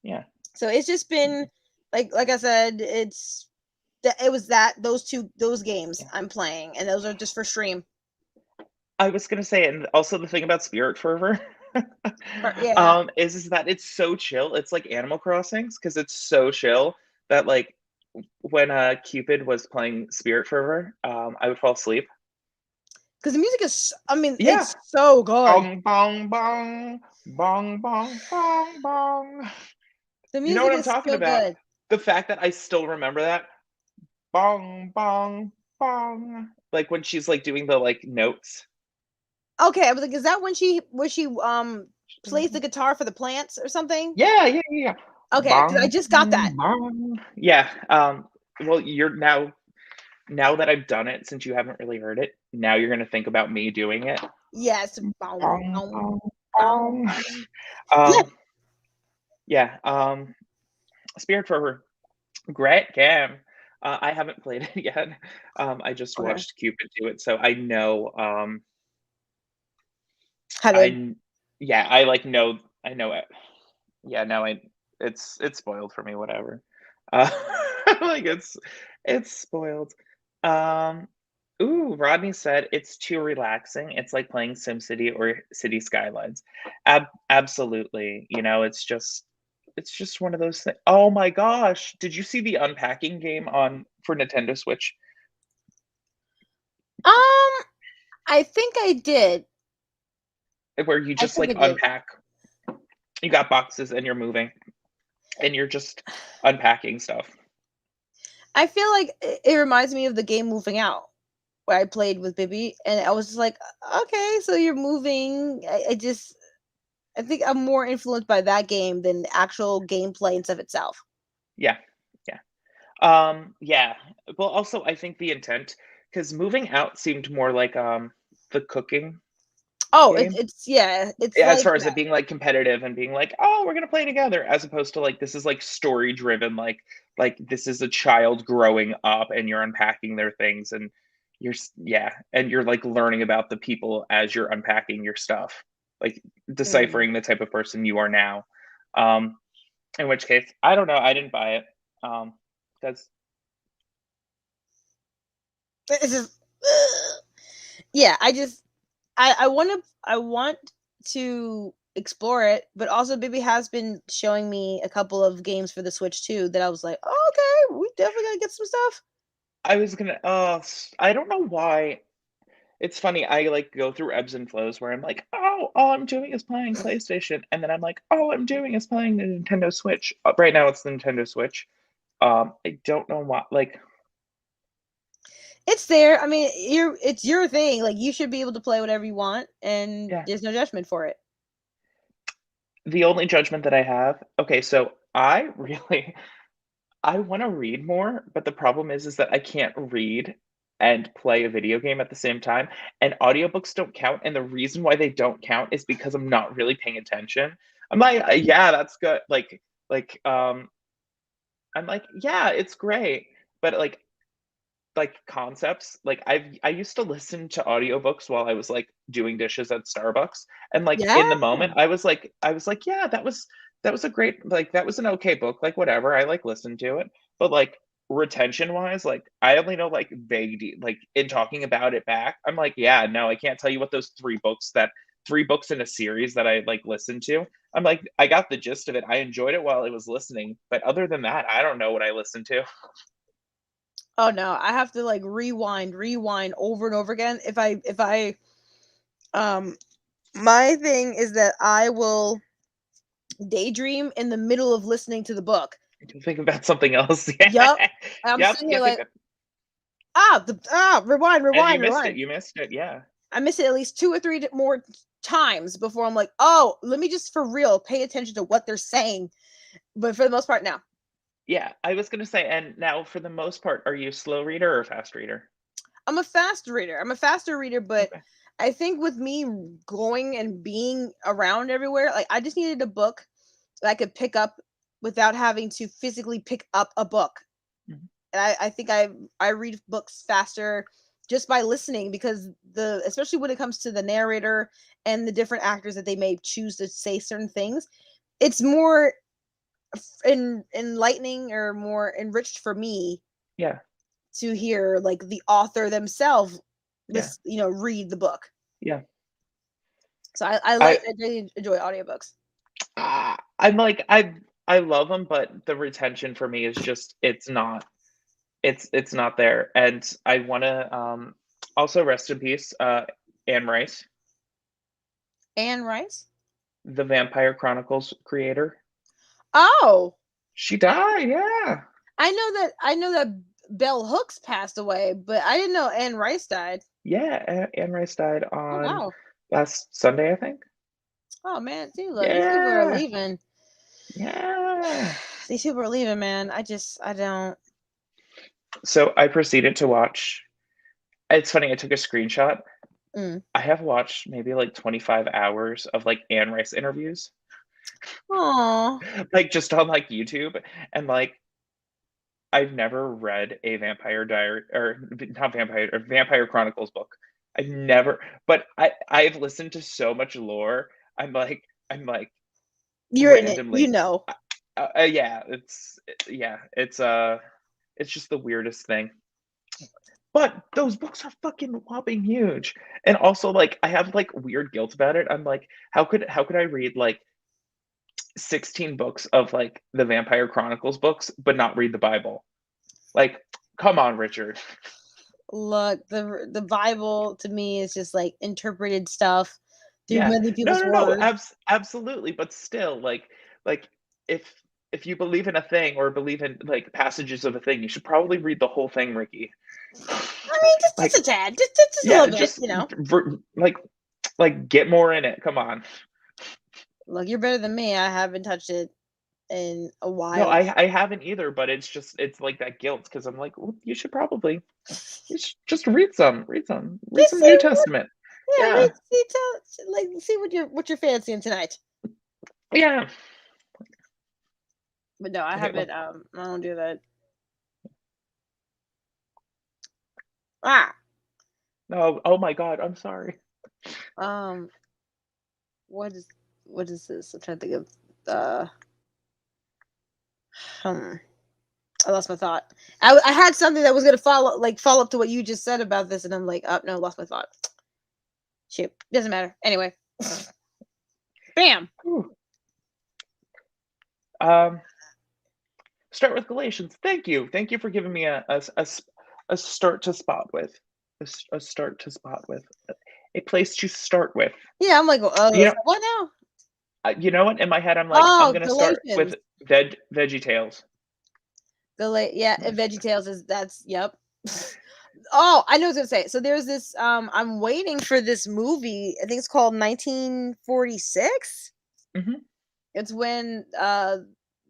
Yeah. So it's just been like I said, it was those games Yeah. I'm playing, and those are just for stream. I was gonna say, and also the thing about Spirit Fervor, Yeah, is that it's so chill. It's like Animal Crossings because it's so chill that like when Cupid was playing Spirit Fervor, I would fall asleep. because the music is. I mean, Yeah. it's so good. Bong bong bong bong bong bong bong. The You know music what I'm is talking so about? good. The fact that I still remember that. Bong bong bong, like when she's like doing the like notes. Okay, I was like, is that when she plays the guitar for the plants or something? Yeah, yeah, yeah. Okay, because I Bong, just got that. bong. Yeah. Well, you're now that I've done it, since you haven't really heard it, now you're gonna think about me doing it. Yes. Boom, Bong, boom, bong, boom, bong. boom. Yeah. Um, yeah. Spirit Fervor, great game. I haven't played it yet. I just Okay. watched Cupid do it, so I know. How I to kn- yeah, I like know. I know it. Yeah, no, it's spoiled for me. Whatever. Uh, like it's spoiled. Um, ooh, Rodney said it's too relaxing. It's like playing SimCity or City Skylines. Absolutely. It's just one of those things. Oh my gosh, did you see the unpacking game on for Nintendo Switch I think I did. where you I just think like I did. unpack? You got boxes and you're moving and you're just unpacking stuff. I feel like it reminds me of the game Moving Out, where I played with Bibby, and I was just like, okay, so you're moving. I think I'm more influenced by that game than the actual gameplay and stuff itself. Yeah. Yeah. Yeah. Well, also I think the intent, because moving out seemed more like the cooking Oh, game. it's yeah, it's Yeah, as like far as that. it being like competitive and being like, oh, we're gonna play together, as opposed to like this is like story driven, like this is a child growing up and you're unpacking their things and yeah, and you're like learning about the people as you're unpacking your stuff, like Mm. deciphering the type of person you are now. Um, in which case, I don't know, I didn't buy it. Because It's just, yeah. I want to explore it, but also Bibby has been showing me a couple of games for the Switch too that I was like, oh, okay, we definitely gotta get some stuff. I was gonna, I don't know why. It's funny. I like go through ebbs and flows where I'm like, oh, all I'm doing is playing PlayStation, and then I'm like, all I'm doing is playing the Nintendo Switch. Right now, it's the Nintendo Switch. I don't know why. Like, It's there. I mean, it's your thing. Like you should be able to play whatever you want, and yeah, there's no judgment for it. the only judgment that I have. Okay, so I really, I want to read more, but the problem is that I can't read and play a video game at the same time. And audiobooks don't count. And the reason why they don't count is because I'm not really paying attention. I'm like, yeah, that's good. I'm like, yeah, it's great. But like concepts, like I used to listen to audiobooks while I was like doing dishes at Starbucks. And like Yeah. in the moment, I was like, yeah, that was a great, like that was an okay book, like whatever. I like listened to it. But like retention wise, like I only know like like in talking about it back, I'm like, yeah, no, I can't tell you what those three books in a series that I like listened to. I'm like, I got the gist of it. I enjoyed it while I was listening, but other than that, I don't know what I listened to. Oh no, I have to like rewind over and over again. If I um my thing is that I will daydream in the middle of listening to the book. Think about something else. Yup. Yeah. I'm Yep. sitting here Yeah. like, rewind, And you rewind, missed it. rewind. You missed it. Yeah. I miss it at least two or three more times before I'm like, oh, let me just for real pay attention to what they're saying. But for the most part, now Yeah. I was gonna say, and now for the most part, are you a slow reader or a fast reader? I'm a fast reader. I'm a faster reader, but Okay. I think with me going and being around everywhere, like I just needed a book that I could pick up without having to physically pick up a book. Mhm. And I think I read books faster just by listening because the especially when it comes to the narrator and the different actors that they may choose to say certain things, it's more enlightening or more enriched for me Yeah. to hear like the author themselves Yeah. read the book. Yeah. So I I really enjoy audiobooks. I'm like I love them, but the retention for me is just it's not there. And I want to also rest in peace, Anne Rice, Anne Rice. the Vampire Chronicles creator. Oh, She died. Yeah. I know that Bell Hooks passed away, but I didn't know Anne Rice died. Yeah, Anne Rice died Oh on wow. last Sunday, I think. Oh man, see, look, these people are Yeah, leaving. yeah. These people are leaving, man. I don't. So I proceeded to watch. It's funny, I took a screenshot. Mm. I have watched maybe like 25 hours of like Anne Rice interviews, Aw. like just on like YouTube. And like I've never read a Vampire Diary or not Vampire or Vampire Chronicles book. I've never, but I've listened to so much lore. I'm like You're in it. You randomly, know. yeah, it's just the weirdest thing. But those books are fucking whopping huge. And also like I have like weird guilt about it. I'm like, how could I read like 16 books of like the Vampire Chronicles books but not read the Bible? Like, come on, Richard. Look, the Bible to me is just like interpreted stuff through Yeah. many No, people's no, no. words. Absolutely, but still like if if you believe in a thing or believe in like passages of a thing, you should probably read the whole thing, Ricky. I mean, just Like, a tad, just a yeah, little bit, just you know. like get more in it. Come on. Look, you're better than me. I haven't touched it in a No, while. I haven't either, but it's like that guilt because I'm like, well, you should just read Just some see New what, Testament. yeah, Yeah, see what you're fancying tonight. yeah. But no, I Okay, haven't. well, I don't do that. Ah, no. Oh my God, I'm sorry. um, what is this? I'm trying to think of. Uh, hmm. I lost my thought. I had something that was gonna follow up to what you just said about this, and I'm like, oh no, lost my thought. Shoot, doesn't matter. Anyway, bam. Whew. Um, Start with Galatians. Thank you for giving me a start to spot with, a start to spot with, a place to start with. Yeah, I'm like, You so know, what now? you know what? In my head, I'm like, I'm Oh, gonna start Galatians. with Veggie Tales. Yeah, and Veggie Tales is that's yep. Oh, I know what I was gonna say. So there's this. I'm waiting for this movie. I think it's called 1946. Hmm. It's when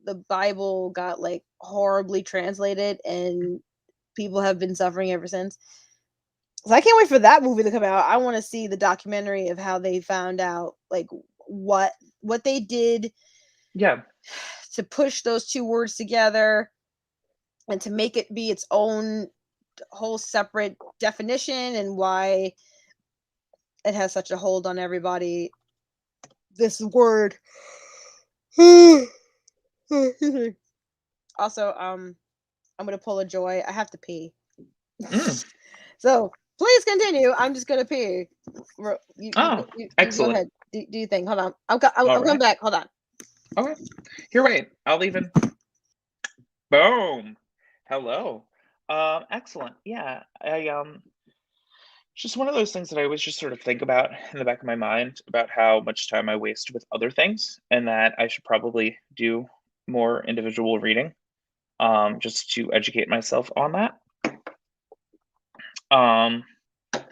the Bible got like horribly translated, and people have been suffering ever since. So I can't wait for that movie to come out. I want to see the documentary of how they found out, like what what they did Yeah, to push those two words together and to make it be its own whole separate definition, and why it has such a hold on everybody. This word. Also, I'm gonna pull a Joy. I have to pee. mm. So please continue. I'm just gonna pee. Oh, You go excellent. ahead. Do you think? Hold on. All I'm coming right. back. Hold on. Okay. Here, wait. I'll even. Boom. Hello. Excellent. Yeah. It's just one of those things that I always just sort of think about in the back of my mind about how much time I waste with other things, and that I should probably do more individual reading, just to educate myself on that. Um,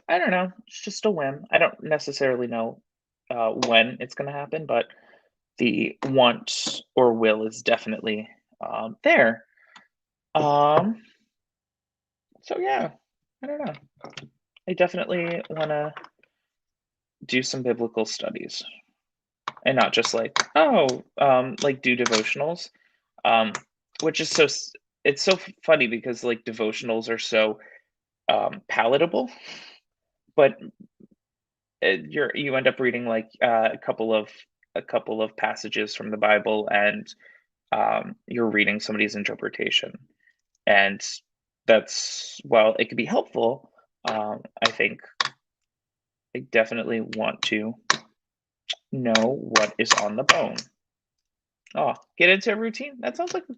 I don't know. It's just a whim. I don't necessarily know when it's going to happen, but the want or will is definitely there. Um, so yeah, I don't know. I definitely want to do some biblical studies and not just like like do devotionals, um, which is it's so funny because like devotionals are so palatable, but you end up reading like a couple of passages from the Bible, and you're reading somebody's interpretation, and that's while it could be helpful, I think I definitely want to know what is on the bone. Oh, get into a routine. That sounds like a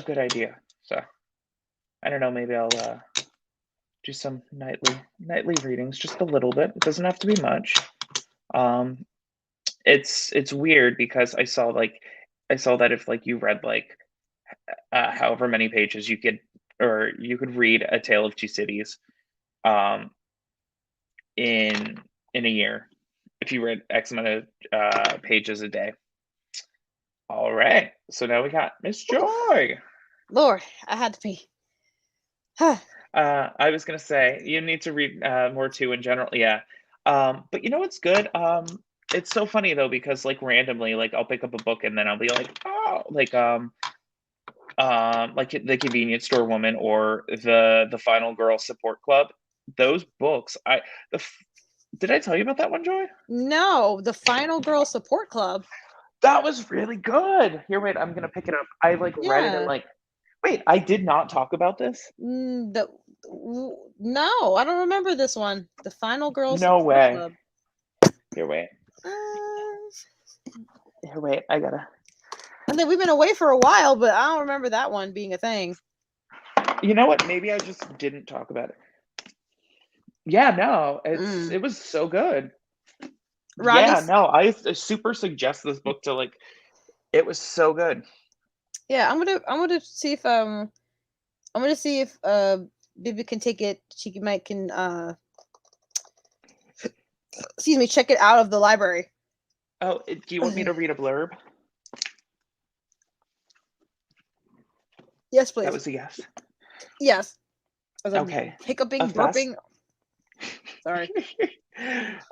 good idea. So I don't know. Maybe I'll do some nightly readings, just a little bit. It doesn't have to be much. Um, it's weird because I saw that if like you read like however many pages, you could or you could read A Tale of Two Cities um, in a year if you read X amount of pages a day. All right, so now we got Miss Joy. Lord, I had to pee. I was gonna say you need to read more too in general. Yeah, but you know what's good? It's so funny though because like randomly, like I'll pick up a book and then I'll be like, oh, like the Convenience Store Woman or the Final Girl Support Club. Those books, the f- did I tell you about that one, Joy? No, the Final Girl Support Club. That was really good. Here, wait, I'm gonna pick it up. I like read it and Yeah. like, wait, I did not talk about this. No, I don't remember this one. The Final Girl No Support way. Club. Here, wait. Uh, Here, wait. I gotta. I think we've been away for a while, but I don't remember that one being a thing. You know what? Maybe I just didn't talk about it. Yeah, no, it Mm. was so good. Yeah, Rodney's. no, I super suggest this book to like. It was so good. Yeah, I'm gonna see if Bibi can take it. She might can excuse me, check it out of the library. Oh, do you want me to read a blurb? Yes, That please. was a yes. Yes. As I'm Okay. A hiccuping, fast. burping. Sorry.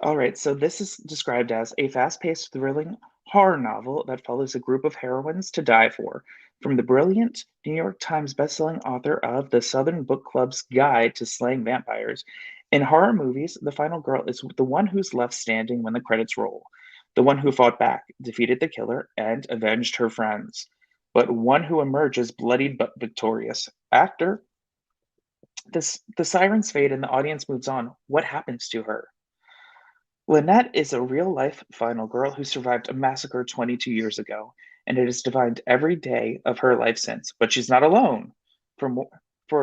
All right, so this is described as a fast-paced, thrilling horror novel that follows a group of heroines to die for, from the brilliant New York Times bestselling author of The Southern Book Club's Guide to Slaying Vampires. In horror movies, the final girl is the one who's left standing when the credits roll, the one who fought back, defeated the killer, and avenged her friends, but one who emerges bloodied but victorious. After the sirens fade and the audience moves on, what happens to her? Lynette is a real-life final girl who survived a massacre 22 years ago, and it has defined every day of her life since. But she's not alone. For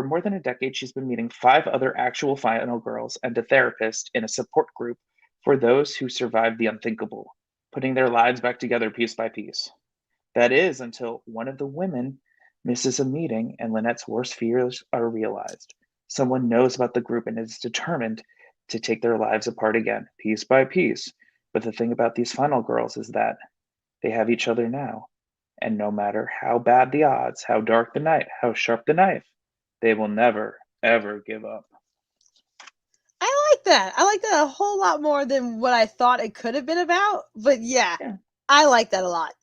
more than a decade, she's been meeting 5 other actual final girls and a therapist in a support group for those who survived the unthinkable, putting their lives back together piece by piece. That is until one of the women misses a meeting and Lynette's worst fears are realized. Someone knows about the group and is determined to take their lives apart again, piece by piece. But the thing about these final girls is that they have each other now. And no matter how bad the odds, how dark the night, how sharp the knife, they will never, ever give up. I like that. I like that a whole lot more than what I thought it could have been about. But yeah, Yeah. I like that a lot.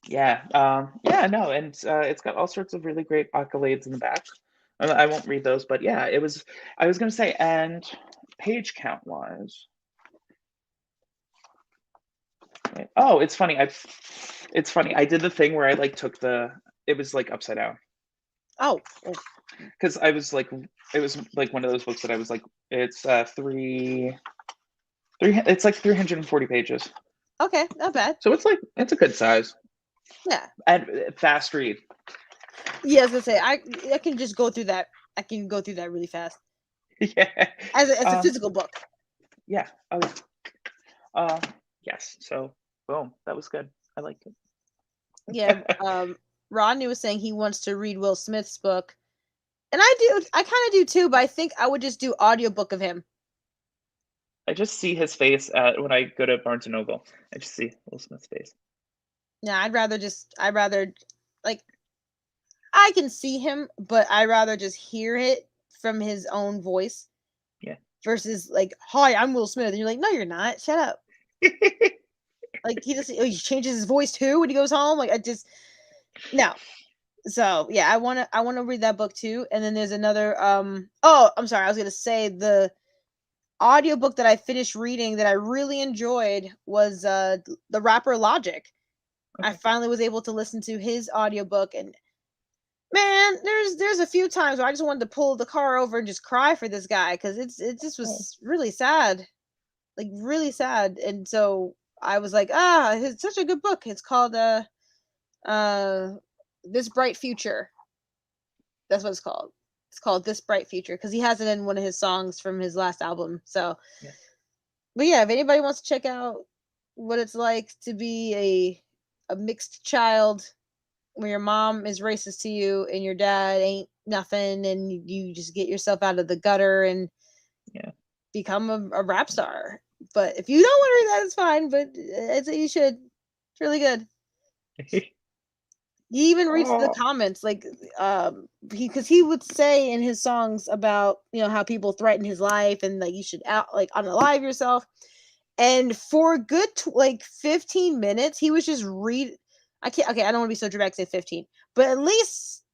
Yeah, no, and it's got all sorts of really great accolades in the back. I won't read those, but yeah, it was. I was gonna say, and page count wise, oh, it's funny. It's funny. I did the thing where I like took the. It was like upside down Oh, because I was like, it was like one of those books that I was like, it's three. It's like 340 pages, okay, not bad. so it's like it's a good size Yeah, and fast read. yeah. I was gonna say I can just go through that. I can go through that really fast Yeah. as a physical book. Yeah. Oh, yeah. Uh, yes. So, boom. That was good. I liked Yeah. it. Rodney was saying he wants to read Will Smith's book, and I do. I kind of do too, but I think I would just do audiobook of him. I just see his face when I go to Barnes and Noble. I just see Will Smith's face. Yeah, I'd rather like I can see him, but I'd rather just hear it from his own voice Yeah. versus like, "Hi, I'm Will Smith," and you're like, "No, you're not. Shut up." Like he changes his voice too when he goes home. Like I just no. So yeah, I wanna read that book too. And then there's another oh, I'm sorry, I was gonna say the audiobook that I finished reading that I really enjoyed was the rapper Logic. I Okay. finally was able to listen to his audiobook, and man, there's a few times where I just wanted to pull the car over and just cry for this guy because it just Oh. was really sad, like really sad. And so I was like, ah, it's such a good book. It's called uh This Bright Future. That's what it's called. It's called This Bright Future because he has it in one of his songs from his last album. So, Yeah. but yeah, if anybody wants to check out what it's like to be a mixed child when your mom is racist to you and your dad ain't nothing, and you just get yourself out of the gutter and Yeah. become a rap star. But if you don't want to read that, it's fine. But I'd say you should. It's really good. He even reads the Oh, comments, like because he would say in his songs about how people threaten his life and like you should unalive yourself. And for a good 15 minutes, he was just read. I can't. Okay, I don't want to be so dramatic. Say 15, but at least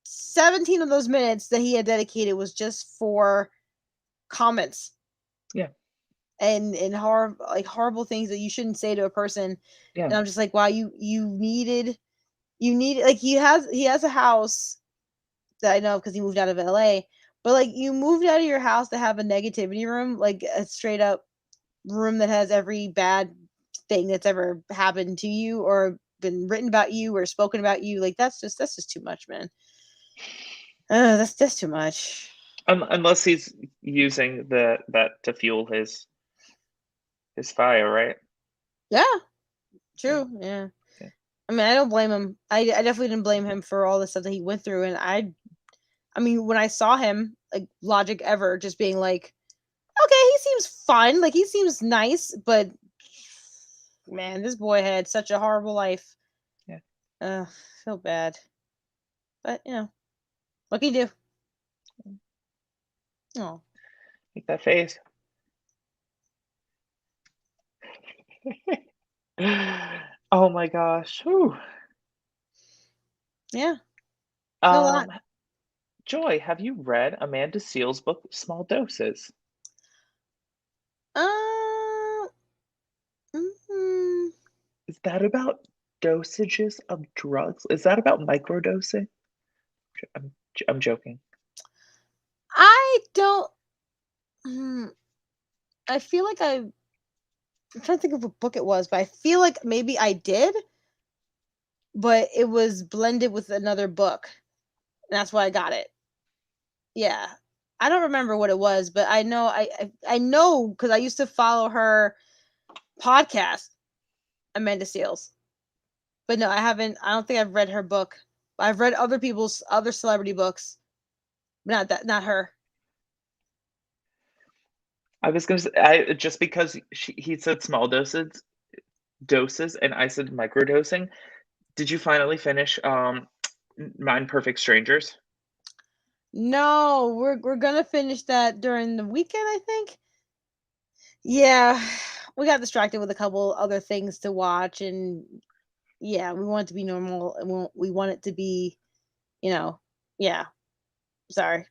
17 of those minutes that he had dedicated was just for comments yeah, and horrible things that you shouldn't say to a person. yeah, And I'm just like, wow, you needed like he has a house that I know because he moved out of LA. But like you moved out of your house to have a negativity room, like a straight up room that has every bad thing that's ever happened to you or been written about you or spoken about you. Like that's just too much, man. That's too much. Unless he's using that to fuel his fire, right? Yeah, Yeah, true. Yeah. yeah. I mean, I don't blame him. I definitely didn't blame him for all the stuff that he went through. And I mean, when I saw him, like Logic Ever, just being like, okay, he seems fun, like he seems nice, but man, this boy had such a horrible life. Yeah. Feel bad, but what can you do? Oh, Make that face. Oh my gosh. Whew. yeah, it's a lot. Um, Joy, have you read Amanda Seal's book, Small Doses? Uh, mm, Is that about dosages of drugs? Is that about microdosing? I'm, I'm joking. I don't. mm, I feel like I'm trying to think of what book it was, but I feel like maybe I did, but it was blended with another book, and that's why I got it. Yeah. I don't remember what it was, but I know I know because I used to follow her podcast, Amanda Seals. But no, I haven't. I don't think I've read her book. I've read other people's other celebrity books, but not her. I was gonna say, just because he said small doses, and I said microdosing. Did you finally finish Nine Perfect Strangers? No, we're gonna finish that during the weekend, I think. Yeah, we got distracted with a couple other things to watch, and yeah, we want it to be normal, and we want it to be, yeah. Sorry.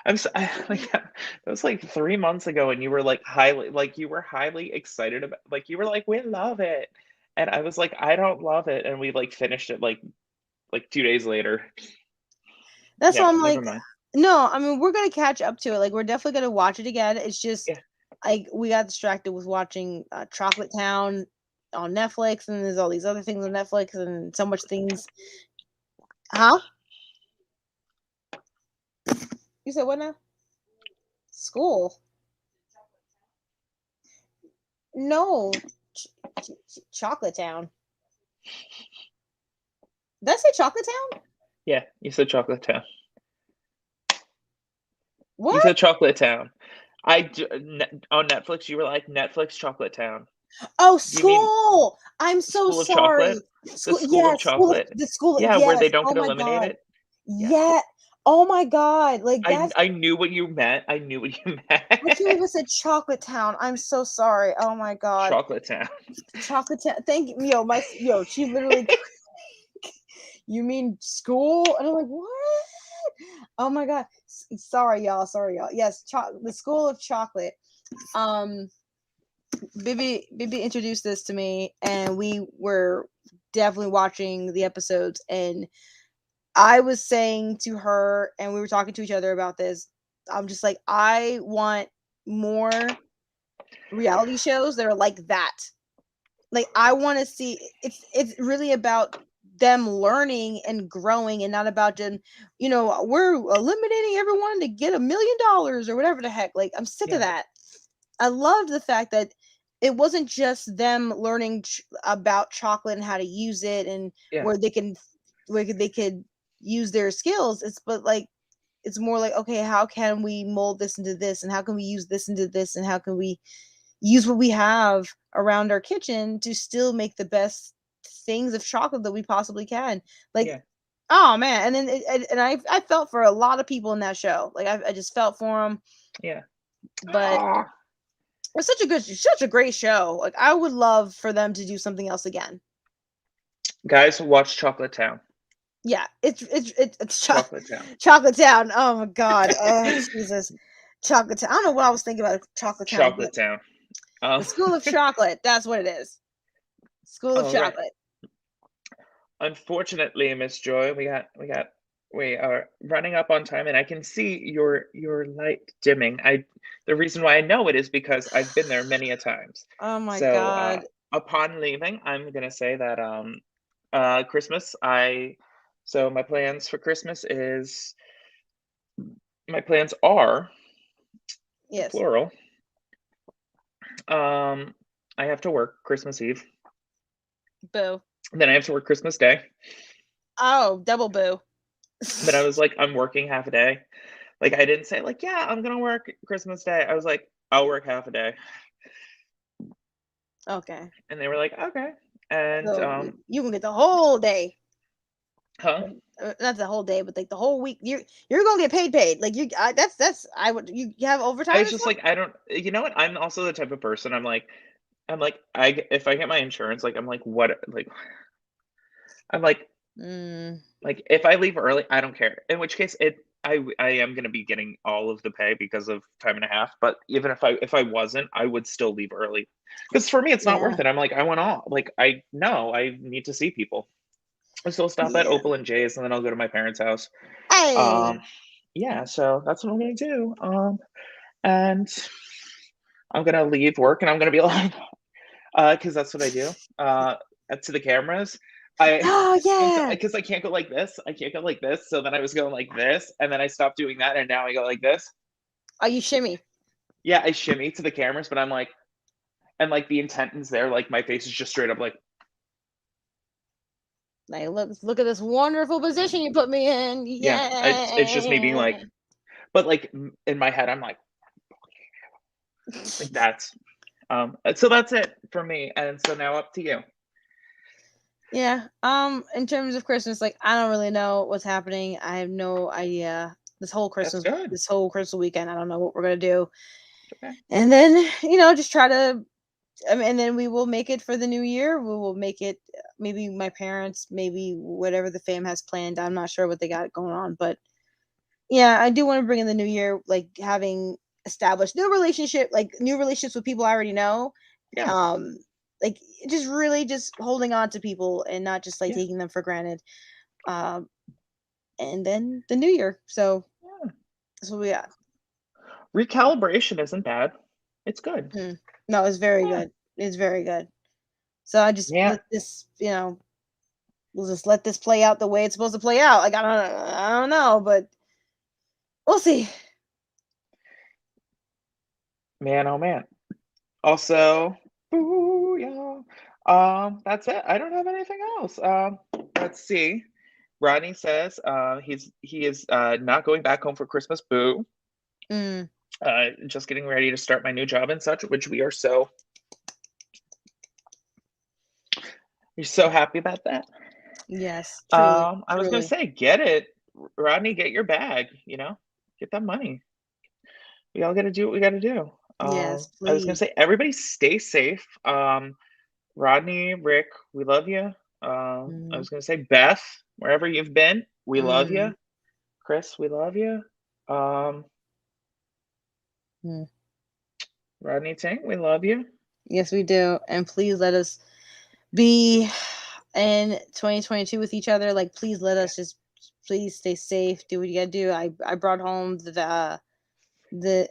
Like that was like 3 months ago, and you were like highly excited about, like you were like, we love it, and I was like, I don't love it, and we like finished it like 2 days later. That's Yeah, why I'm never like, mind. no, I mean, we're gonna catch up to it. Like, we're definitely gonna watch it again. It's just Yeah, like we got distracted with watching Chocolate Town on Netflix, and there's all these other things on Netflix, and so much things. Huh? You said what now? School? No, Chocolate Town. Did I say Chocolate Town? yeah. You said Chocolate Town. You What? said Chocolate Town. On Netflix, you were like Netflix Chocolate Town. Oh, You mean school. I'm so School of Chocolate? sorry. The School. School of Yes, school. Chocolate? The school. Yeah, where they Yes. don't Oh get my god. eliminated. Yeah. Yeah. Oh my god. Like that's. I knew what you meant. I knew what you I can't meant. even say Chocolate Town. I'm so sorry. Oh my god. Chocolate Town. Chocolate Town. Thank you. She literally. You mean school? And I'm like, what? Oh my god. Sorry, y'all. Sorry, y'all. Yes, the School of Chocolate. Um, Bibi introduced this to me, and we were definitely watching the episodes. And I was saying to her, and we were talking to each other about this. I'm just like, I want more reality shows that are like that. Like I want to see it's really about them learning and growing and not about just we're eliminating everyone to get $1 million or whatever the heck. Like I'm sick of Yeah. that. I loved the fact that it wasn't just them learning about chocolate and how to use it, and Yeah. where they could use their skills. But like it's more like, okay, how can we mold this into this, and how can we use this into this, and how can we use what we have around our kitchen to still make the best things of chocolate that we possibly can. Like, Yeah. oh man, and then I felt for a lot of people in that show. Like I just felt for them, Yeah. but Ah. it's such a great show. Like I would love for them to do something else again. Guys, watch Chocolate Town. Yeah, it's Chocolate Town. Chocolate Town. Oh my god. Oh Jesus. Chocolate Town. I don't know what I was thinking about Chocolate Town, but Chocolate Town. the School of Chocolate. That's what it is. School of All right. Chocolate. Unfortunately, Miss Joy, we are running up on time, and I can see your light dimming. The reason why I know it is because I've been there many a times. Oh my So god. upon leaving, I'm gonna say that Christmas, so my plans are Yes. plural. Um, I have to work Christmas Eve, Boo. then I have to work Christmas Day. Oh, double boo. But I was like, I'm working half a day. Like I didn't say like, yeah, I'm gonna work Christmas Day. I was like, I'll work half a day. Okay. And they were like, okay. And So you can get the whole day. huh? Not the whole day, but like the whole week. You're gonna get paid. Like that's I would you have I overtime was and just stuff. like, I don't you know what? I'm also the type of person I if I get my insurance, like I'm like, what like I'm Mm, like if I leave early, I don't care. In which case I am gonna be getting all of the pay because of time and a half. But even if I wasn't, I would still leave early. Because for me it's not yeah. worth it. I'm like, I want all like I know I need to see people. So I'll stop at Yeah. Opal and Jay's, and then I'll go to my parents' house. Hey. Um, yeah, so that's what I'm gonna do. And I'm gonna leave work, and I'm gonna be like, because that's what I do. To the cameras, I Oh yeah. because I can't go like this. I can't go like this. So then I was going like this, and then I stopped doing that, and now I go like this. Oh, you shimmy. Yeah, I shimmy to the cameras, but I'm like, and like the intent is there. Like my face is just straight up like, Like look at this wonderful position you put me in. yeah. It's just me being like, Yeah. but like in my head, I'm like that's so that's it for me. And so now up to you. Yeah. In terms of Christmas, like I don't really know what's happening. I have no idea. That's good. This whole Christmas weekend, I don't know what we're gonna do. Okay. And then, just try to and then we will make it for the new year. We will make it maybe my parents, maybe whatever the fam has planned. I'm not sure what they got going on, but yeah, I do want to bring in the new year, like having established new relationships with people I already know. Yeah. Um, like just really just holding on to people and not just like Yeah. taking them for granted. Um, and then the new year. So Yeah. that's what we got. Recalibration isn't bad. It's good. Mhm. No, it's very Yeah. good. It's very good. So I just Yeah. let this, we'll just let this play out the way it's supposed to play out. Like I don't know, but we'll see. Man, oh man. Also, booyah. That's it. I don't have anything else. Let's see. Rodney says he is not going back home for Christmas. Boo. Mm, Just getting ready to start my new job and such, which we're so happy about that. yes, truly, I was gonna truly. say, get it, Rodney, get your bag. Get that money. We all got to do what we got to do. Yes, I was gonna please. say, everybody stay safe. Rodney, Rick, we love you. I Mm, was gonna say, Beth, wherever you've been, we love mm, you. Chris, we love you. Um, mm. Rodney Tink, we love you. Yes, we do. And please let us be in 2022 with each other. Like, please let Yeah, us just please stay safe. Do what you gotta do. I brought home the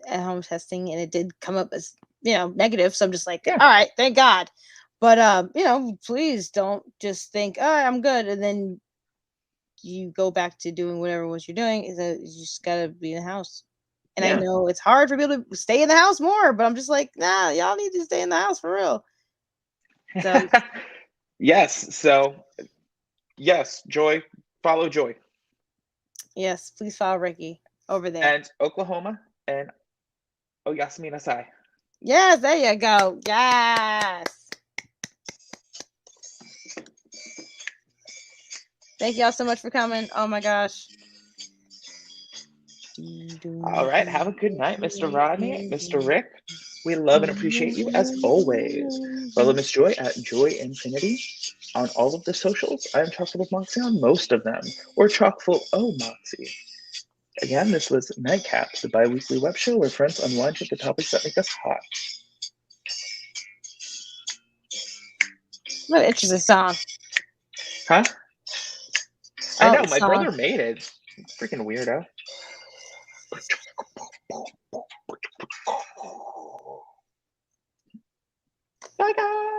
at home testing, and it did come up as negative. So I'm just like, yeah, all right, thank God. But please don't just think, oh, I'm good, and then you go back to doing whatever it was you're doing. Is that you just gotta be in the house And I know it's hard for people to stay in the house more, but I'm just like, nah, y'all need to stay in the house for real. So yes. So yes, Joy, follow Joy. yes, please follow Ricky over there. And Oklahoma and Yasmin Asai. Yes, there you go. Yes. Thank y'all so much for coming. Oh my gosh. All right. Have a good night, Mr. Rodney, Mr. Rick. We love and appreciate you as always. Follow Miss Joy at Joy Infinity on all of the socials. I am chockfull of Moxie on most of them, or chockfull o Moxie. Again, this was Nightcap, the bi-weekly web show where friends unwind with the topics that make us hot. What an interesting song. Huh? I know, my song. brother made it. Freaking weirdo. Bye, guys.